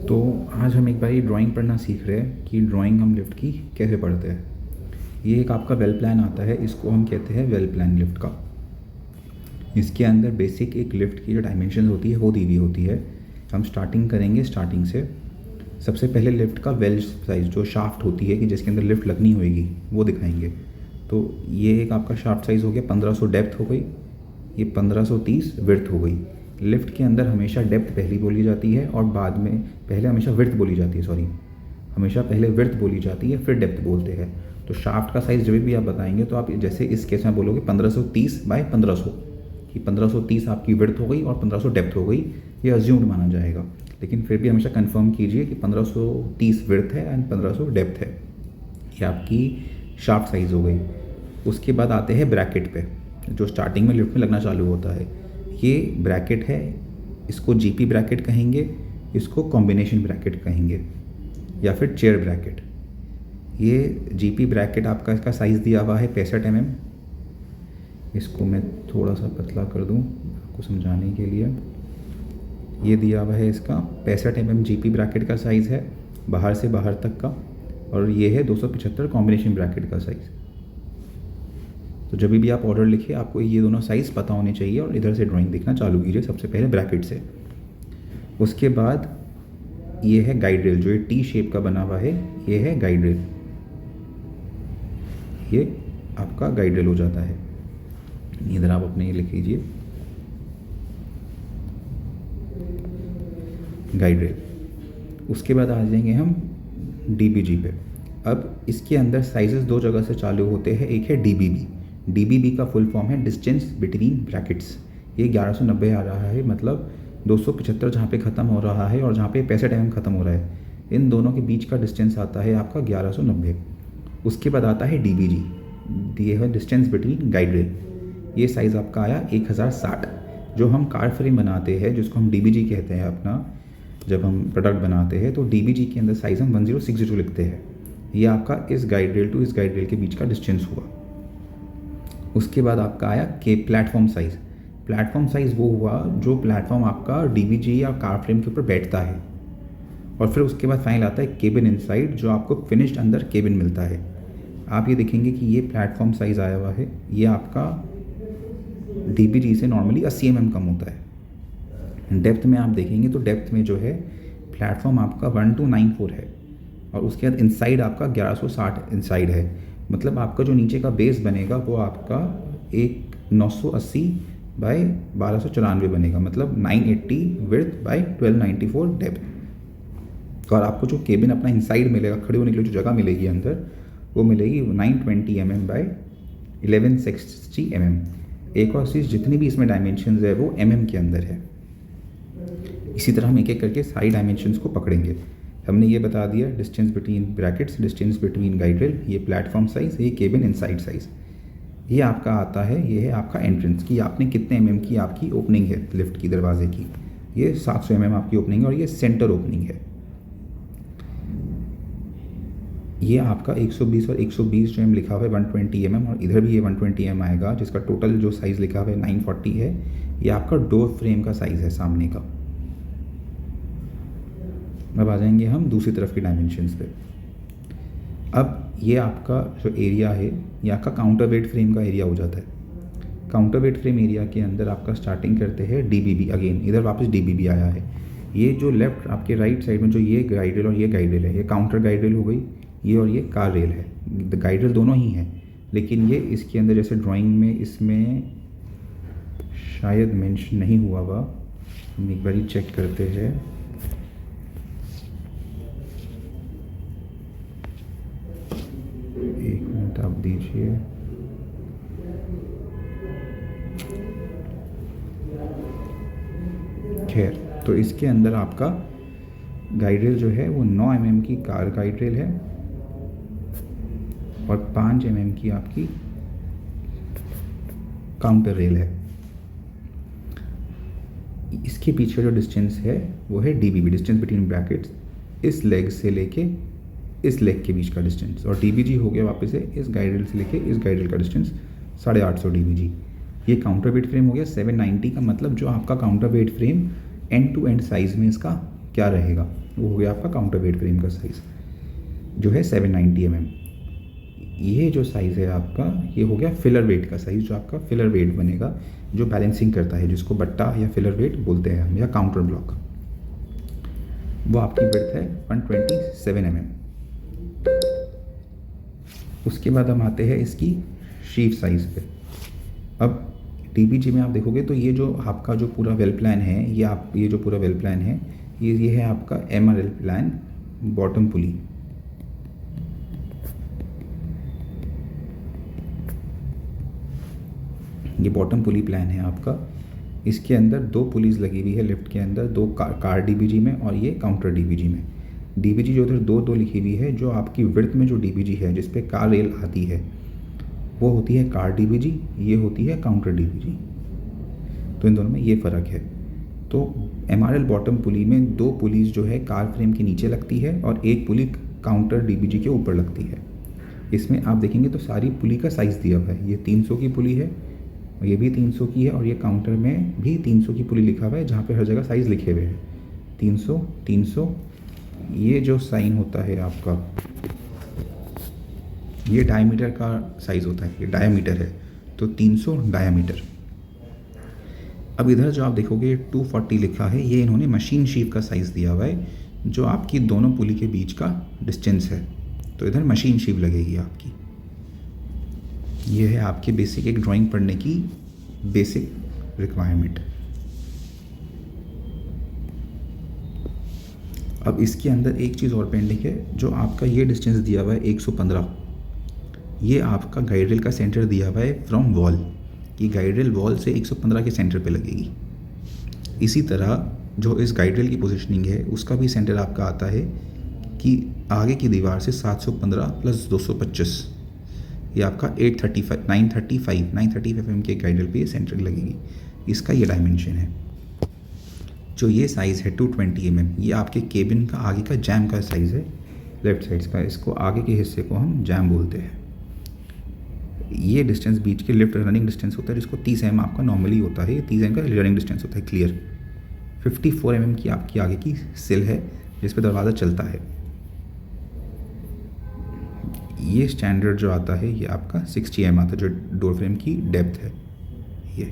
तो आज हम एक बार ये ड्राइंग पढ़ना सीख रहे हैं कि ड्राइंग हम लिफ्ट की कैसे पढ़ते हैं। ये एक आपका वेल प्लान आता है, इसको हम कहते हैं वेल प्लान लिफ्ट का। इसके अंदर बेसिक एक लिफ्ट की जो डायमेंशन होती है वो दी हुई होती है। हम स्टार्टिंग करेंगे स्टार्टिंग से। सबसे पहले लिफ्ट का वेल साइज़ जो शाफ्ट होती है कि जिसके अंदर लिफ्ट लगनी होगी वो दिखाएंगे। तो ये एक आपका शाफ्ट साइज़ हो गया, 1500 डेप्थ हो गई, ये 1530 विड्थ हो गई। लिफ्ट के अंदर हमेशा डेप्थ पहली बोली जाती है और बाद में पहले हमेशा विड्थ बोली जाती है, हमेशा पहले विड्थ बोली जाती है फिर डेप्थ बोलते हैं। तो शाफ्ट का साइज़ जब भी आप बताएंगे तो आप जैसे इस केस में बोलोगे 1530 बाय 1500 कि 1530 आपकी विड्थ हो गई और 1500 डेप्थ हो गई, ये अज्यूम्ड माना जाएगा। लेकिन फिर भी हमेशा कंफर्म कीजिए कि 1530 विड्थ है एंड 1500 डेप्थ है। ये आपकी शाफ्ट साइज़ हो गई। उसके बाद आते हैं ब्रैकेट पे, जो स्टार्टिंग में लिफ्ट में लगना चालू होता है। ये ब्रैकेट है, इसको जीपी ब्रैकेट कहेंगे, इसको कॉम्बिनेशन ब्रैकेट कहेंगे या फिर चेयर ब्रैकेट। ये जीपी ब्रैकेट आपका इसका साइज़ दिया हुआ है 65 mm। इसको मैं थोड़ा सा पतला कर दूं आपको समझाने के लिए। ये दिया हुआ है इसका 65 mm जीपी ब्रैकेट का साइज़ है, बाहर से बाहर तक का। और ये है 275 कॉम्बिनेशन ब्रैकेट का साइज़। तो जब भी आप ऑर्डर लिखिए आपको ये दोनों साइज़ पता होने चाहिए और इधर से ड्राइंग देखना चालू कीजिए सबसे पहले ब्रैकेट से। उसके बाद ये है गाइड रेल, जो ये टी शेप का बना हुआ है, ये है गाइड रेल। ये आपका गाइड रेल हो जाता है। इधर आप अपने ये लिख लीजिए गाइड रेल। उसके बाद आ जाएंगे हम डीबीजी पे। अब इसके अंदर साइजेस दो जगह से चालू होते हैं, एक है डीबीबी। डीबीबी का फुल फॉर्म है डिस्टेंस बिटवीन ब्रैकेट्स। ये 1190 आ रहा है, मतलब 275 जहाँ पे ख़त्म हो रहा है और जहाँ पे 65 mm ख़त्म हो रहा है, इन दोनों के बीच का डिस्टेंस आता है आपका 1190। उसके बाद आता है डीबीजी, दिए हुए डिस्टेंस बिटवीन गाइड रेल। ये साइज़ आपका आया 1060। जो हम कार फ्रेम बनाते हैं जिसको हम डीबीजी कहते हैं अपना, जब हम प्रोडक्ट बनाते हैं तो डीबीजी के अंदर साइज़ हम 1060 लिखते हैं। ये आपका इस गाइड रेल टू इस गाइड रेल के बीच का डिस्टेंस हुआ। उसके बाद आपका आया के प्लेटफॉर्म साइज़। प्लेटफॉर्म साइज़ वो हुआ जो प्लेटफॉर्म आपका डीबीजी या कार फ्रेम के ऊपर बैठता है। और फिर उसके बाद फाइनल आता है केबिन इनसाइड, जो आपको फिनिश्ड अंदर केबिन मिलता है। आप ये देखेंगे कि ये प्लेटफॉर्म साइज़ आया हुआ है, ये आपका डीबीजी से नॉर्मली 80 mm कम होता है। डेप्थ में आप देखेंगे तो डेप्थ में जो है प्लेटफॉर्म आपका 1294 है और उसके बाद इनसाइड आपका 1160 इनसाइड है। मतलब आपका जो नीचे का बेस बनेगा वो आपका एक 980 बाय 1294 बनेगा, मतलब 980 विड्थ बाय 1294 डेप्थ। और आपको जो केबिन अपना इनसाइड मिलेगा, खड़े होने के लिए जो जगह मिलेगी अंदर, वो मिलेगी 920 mm बाय 1160 mm। एक और चीज़, जितनी भी इसमें डायमेंशंस है वो mm के अंदर है। इसी तरह हम एक एक करके सारी डायमेंशंस को पकड़ेंगे। हमने ये बता दिया distance between brackets, distance between guide rail, ये प्लेटफॉर्म साइज़, ये केबिन इनसाइड साइज़। ये आपका आता है, ये है आपका एंट्रेंस कि आपने कितने mm की आपकी ओपनिंग है लिफ्ट की दरवाजे की। ये 700 mm आपकी ओपनिंग है और ये सेंटर ओपनिंग है। ये आपका 120 और 120 जो लिखा हुआ है 120 mm, और इधर भी ये 120 mm आएगा, जिसका टोटल जो साइज़ लिखा हुआ है 940 है। ये आपका डोर फ्रेम का साइज़ है सामने का। अब आ जाएंगे हम दूसरी तरफ की डायमेंशंस पे। अब ये आपका जो एरिया है ये आपका काउंटर वेट फ्रेम का एरिया हो जाता है। काउंटर वेट फ्रेम एरिया के अंदर आपका स्टार्टिंग करते हैं डीबीबी। अगेन इधर वापस डीबीबी आया है। ये जो लेफ्ट आपके राइट साइड में जो ये गाइड रेल और ये गाइड रेल है, ये काउंटर गाइड रेल हो गई, ये और ये कार रेल है। गाइड रेल दोनों ही हैं, लेकिन ये इसके अंदर जैसे ड्राइंग में इसमें शायद मेंशन नहीं हुआ हुआ, हम एक बार चेक करते हैं। एक मिनट आप दीजिए। खैर, तो इसके अंदर आपका गाइड रेल जो है वो 9 mm की कार गाइड रेल है और 5 mm की आपकी काउंटर रेल है। इसके पीछे जो डिस्टेंस है वो है डीबीबी, डिस्टेंस बिटवीन ब्रैकेट्स, इस लेग से लेके इस लेग के बीच का डिस्टेंस। और डीबीजी हो गया वापस से इस गाइड रेल से लेके इस गाइड रेल का डिस्टेंस 850 डीबीजी। ये काउंटर वेट फ्रेम हो गया 790 का। मतलब जो आपका counter weight frame end to end size में इसका क्या रहेगा, वो हो गया आपका काउंटर वेट फ्रेम का साइज़ जो है 790 mm। ये जो साइज़ है आपका, ये हो गया फिलर वेट का साइज़, जो आपका फिलर वेट बनेगा, जो बैलेंसिंग करता है, जिसको बट्टा या फिलर वेट बोलते हैं हम, या काउंटर ब्लॉक। वो आपकी विड्थ है 127 mm। उसके बाद हम आते हैं इसकी शीव साइज़ पे। अब डीबीजी में आप देखोगे तो ये जो आपका जो पूरा वेल प्लान है, ये जो पूरा वेल प्लान है, ये है आपका MRL प्लान बॉटम पुली। ये बॉटम पुली प्लान है आपका। इसके अंदर 2 पुलीज़ लगी हुई है लिफ्ट के अंदर, 2 कार डीबीजी में और ये काउंटर डीबीजी में। डीबीजी जो उधर 2-2 लिखी हुई है, जो आपकी विड्थ में जो डीबीजी है जिस पे कार रेल आती है, वो होती है कार डीबीजी, ये होती है काउंटर डीबीजी। तो इन दोनों में ये फ़र्क है। तो MRL बॉटम पुली में 2 पुलीज़ जो है कार फ्रेम के नीचे लगती है और 1 पुली काउंटर डीबीजी के ऊपर लगती है। इसमें आप देखेंगे तो सारी पुली का साइज़ दिया हुआ है। ये 300 की पुली है, ये भी 300 की है, और ये काउंटर में भी 300 की पुली लिखा हुआ है, जहाँ पे हर जगह साइज़ लिखे हुए हैं 300 300। ये जो साइन होता है आपका, ये डायमीटर का साइज़ होता है, ये डायमीटर है, तो 300 डायमीटर। अब इधर जो आप देखोगे 240 लिखा है, ये इन्होंने मशीन शीव का साइज़ दिया हुआ है, जो आपकी दोनों पुली के बीच का डिस्टेंस है। तो इधर मशीन शीव लगेगी आपकी। ये है आपके बेसिक एक ड्राइंग पढ़ने की बेसिक रिक्वायरमेंट। अब इसके अंदर एक चीज़ और पेंडिंग है, जो आपका ये डिस्टेंस दिया हुआ है 115, ये आपका गाइड रेल का सेंटर दिया हुआ है फ्रॉम वॉल, कि गाइड रेल वॉल से 115 के सेंटर पे लगेगी। इसी तरह जो इस गाइड रेल की पोजीशनिंग है, उसका भी सेंटर आपका आता है कि आगे की दीवार से 715 प्लस 225, ये आपका 935 mm के गाइड रेल पे ये सेंटर लगेगी। इसका ये डायमेंशन है। जो ये साइज़ है 220 mm, ये आपके केबिन का आगे का जैम का साइज़ है, लेफ्ट साइड का। इसको आगे के हिस्से को हम जैम बोलते हैं। ये डिस्टेंस बीच के लिफ्ट रनिंग डिस्टेंस होता है, जिसको 30 mm आपका नॉर्मली होता है। ये 30 mm का रनिंग डिस्टेंस होता है क्लियर। 54 mm की आपकी आगे की सिल है, जिस पे दरवाज़ा चलता है। ये स्टैंडर्ड जो आता है, ये आपका 60 mm आता है, जो डोर फ्रेम की डेप्थ है ये।